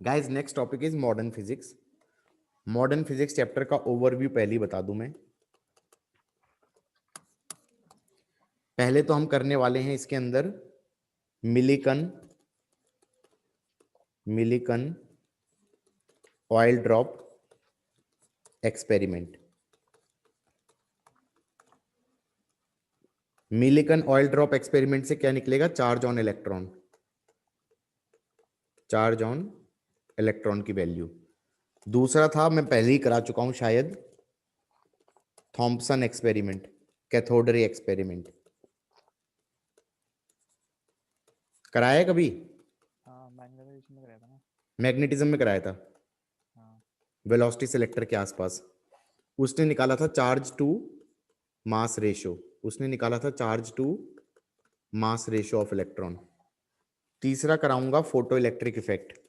Guys next topic is modern physics. Modern physics chapter का overview पहले ही बता दूं मैं। पहले तो हम करने वाले हैं इसके अंदर Millikan oil drop experiment. Millikan oil drop experiment से क्या निकलेगा? चार्ज ऑन इलेक्ट्रॉन की वैल्यू। दूसरा था, मैं पहले ही करा चुका हूं शायद, Thompson experiment, cathode ray experiment. कराया है कभी? हाँ, मैग्नेटाइजेशन में कराया था ना। मैग्नेटिज्म में कराया था, हाँ। वेलोसिटी सिलेक्टर के आसपास। उसने निकाला था charge to mass ratio, of electron. तीसरा कराऊंगा फोटो इलेक्ट्रिक इफेक्ट।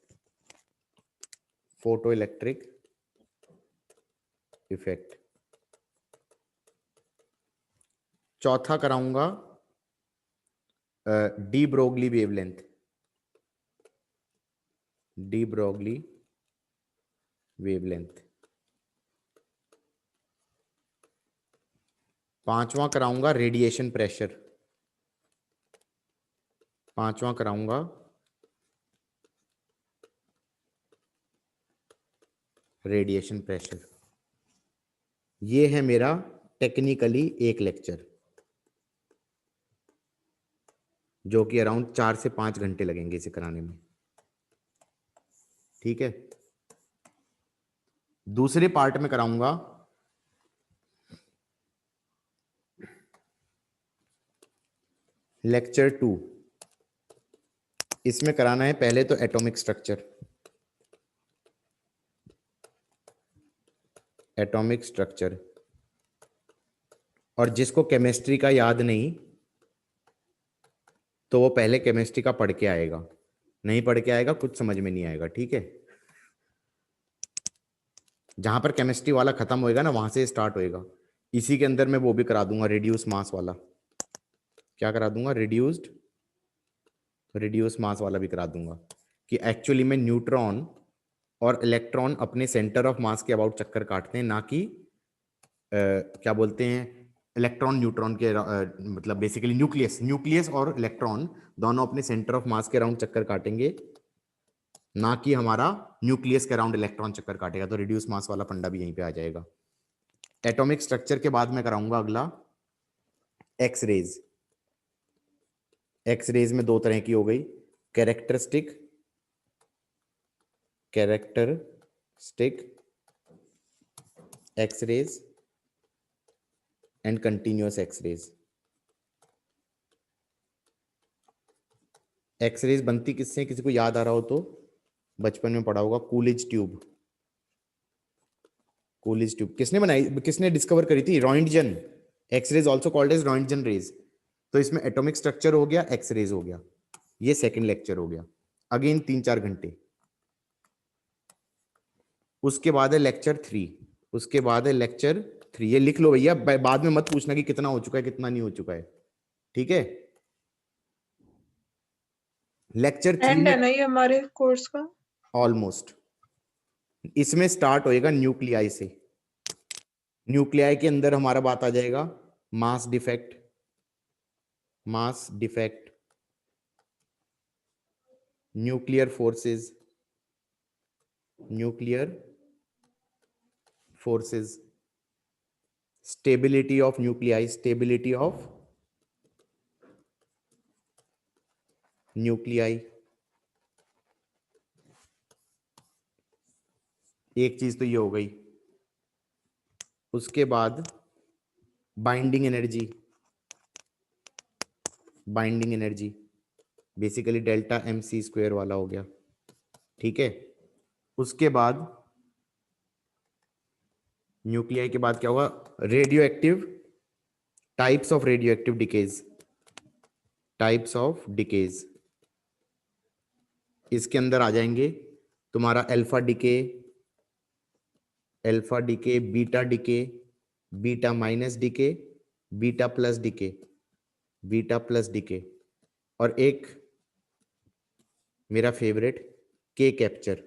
चौथा कराऊंगा डी ब्रोगली वेवलेंथ। पांचवा कराऊंगा रेडिएशन प्रेशर। ये है मेरा टेक्निकली एक लेक्चर, जो कि अराउंड 4 से 5 घंटे लगेंगे इसे कराने में। ठीक है। दूसरे पार्ट में कराऊंगा लेक्चर 2। इसमें कराना है पहले तो एटॉमिक स्ट्रक्चर। और जिसको केमिस्ट्री का याद नहीं, तो वो पहले केमिस्ट्री का पढ़ के आएगा। नहीं पढ़ के आएगा, कुछ समझ में नहीं आएगा। ठीक है। जहां पर केमिस्ट्री वाला खत्म होएगा ना, वहां से स्टार्ट होएगा। इसी के अंदर मैं वो भी करा दूंगा, रिड्यूस मास वाला। क्या करा दूंगा? रिड्यूस मास वाला भी करा दूंगा, कि एक्चुअली में न्यूट्रॉन और इलेक्ट्रॉन अपने सेंटर ऑफ मास के अबाउट चक्कर काटते हैं, ना कि क्या बोलते हैं, इलेक्ट्रॉन न्यूट्रॉन के मतलब बेसिकली न्यूक्लियस और इलेक्ट्रॉन दोनों अपने सेंटर ऑफ मास के अराउंड चक्कर काटेंगे, ना कि हमारा न्यूक्लियस के अराउंड इलेक्ट्रॉन चक्कर काटेगा। तो रिड्यूस मास वाला फंडा भी यहीं पे आ जाएगा। एटॉमिक स्ट्रक्चर के बाद मैं कराऊंगा अगला एक्सरेज। एक्सरेज में दो तरह की हो गई, characteristic X-rays and continuous X-rays. X-rays बनती किससे? किसी को याद आ रहा हो तो बचपन में पढ़ा होगा, कूलिज ट्यूब। किसने बनाई, किसने डिस्कवर करी थी? Roentgen. X-rays also called as Roentgen rays. तो इसमें एटॉमिक स्ट्रक्चर हो गया, एक्सरेज हो गया। ये सेकंड लेक्चर हो गया, अगेन 3-4 घंटे। उसके बाद है लेक्चर 3। ये लिख लो भैया, बाद में मत पूछना कि कितना हो चुका है कितना नहीं हो चुका है। ठीक है। लेक्चर 3 एंड में है ना ये हमारे कोर्स का? ऑलमोस्ट। इसमें स्टार्ट होएगा न्यूक्लियाई से। न्यूक्लियाई के अंदर हमारा बात आ जाएगा mass defect, nuclear forces, stability of nuclei, एक चीज तो ये हो गई। उसके बाद binding energy basically delta mc² वाला हो गया। ठीक है। उसके बाद न्यूक्लियाई के बाद क्या होगा? Types of radio active decays. इसके अंदर आ जाएंगे तुम्हारा alpha decay, beta minus decay, beta plus decay, और एक मेरा फेवरेट के कैप्चर।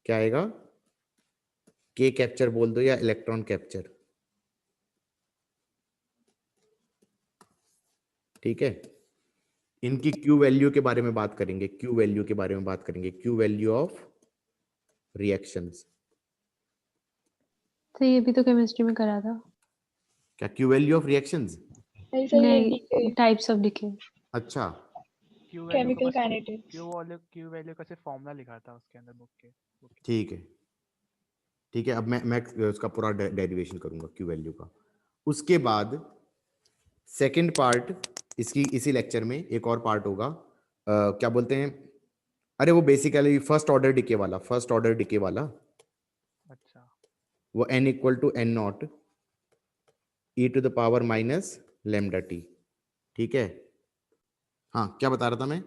क्या आएगा, के कैप्चर बोल दो या इलेक्ट्रॉन कैप्चर। ठीक है, इनकी क्यू वैल्यू के बारे में बात करेंगे, क्यू वैल्यू के बारे में बात करेंगे, क्यू वैल्यू ऑफ रिएक्शंस। तो ये भी तो केमिस्ट्री में करा था। क्या क्यू वैल्यू ऑफ रिएक्शंस? नहीं सर, ये नहीं, टाइप्स ऑफ डिके। अच्छा, क्यू वैल्यू केमिकल का काइनेटिक्स। क्यू वैल्यू का सिर्फ फॉर्मूला लिखा था उसके अंदर बुक के। ठीक है ठीक है, अब मैं उसका पूरा डेरिवेशन करूंगा क्यू वैल्यू का। उसके बाद सेकंड पार्ट इसकी, इसी लेक्चर में एक और पार्ट होगा, क्या बोलते हैं, अरे वो बेसिकली फर्स्ट ऑर्डर डिके वाला, फर्स्ट ऑर्डर डिके वाला, अच्छा, वो n equal to N naught e to the power minus lambda t. ठीक है, हाँ क्या बता रहा था मैं,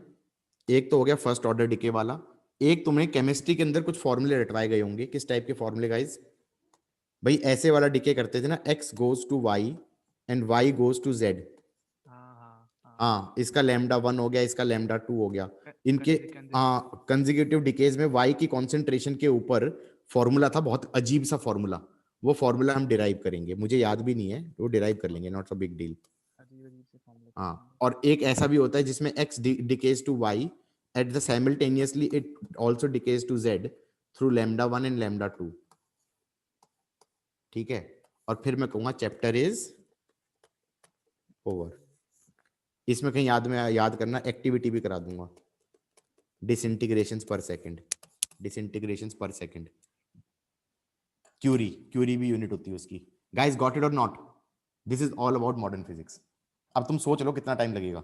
एक तो हो गया फर्स्ट ऑर्डर डिके वाला, एक तुम्हें केमिस्ट्री के अंदर कुछ फॉर्मूले रटवाए गए होंगे। किस टाइप के फॉर्मूले गाइस? भाई ऐसे वाला डिके करते थे ना, x goes to y and y goes to z। हाँ, इसका लैम्डा 1 हो गया, इसका लैम्डा 2 हो गया, इनके हाँ कंसेक्यूटिव डिकेज में y की कॉन्सेंट्रेशन के ऊपर फॉर्मूला था, बहुत अजीब सा फॉर्मूला। वो फॉर्मूला हम डिराइव करेंगे, मुझे याद भी नहीं है, वो डिराइव कर लेंगे, नॉट अ बिग डील। हाँ, और एक ऐसा भी होता है जिसमें x decays to y at the simultaneously it also decays to z through lambda 1 and lambda 2। ठीक है, और फिर मैं कहूंगा चैप्टर इज ओवर। इसमें कहीं याद करना, एक्टिविटी भी करा दूंगा, डिसइंटीग्रेशंस पर सेकंड, डिसइंटीग्रेशंस पर सेकंड, क्यूरी भी यूनिट होती है उसकी। गाइस गॉट इट और not? This is all about modern physics. अब तुम सोच लो कितना टाइम लगेगा।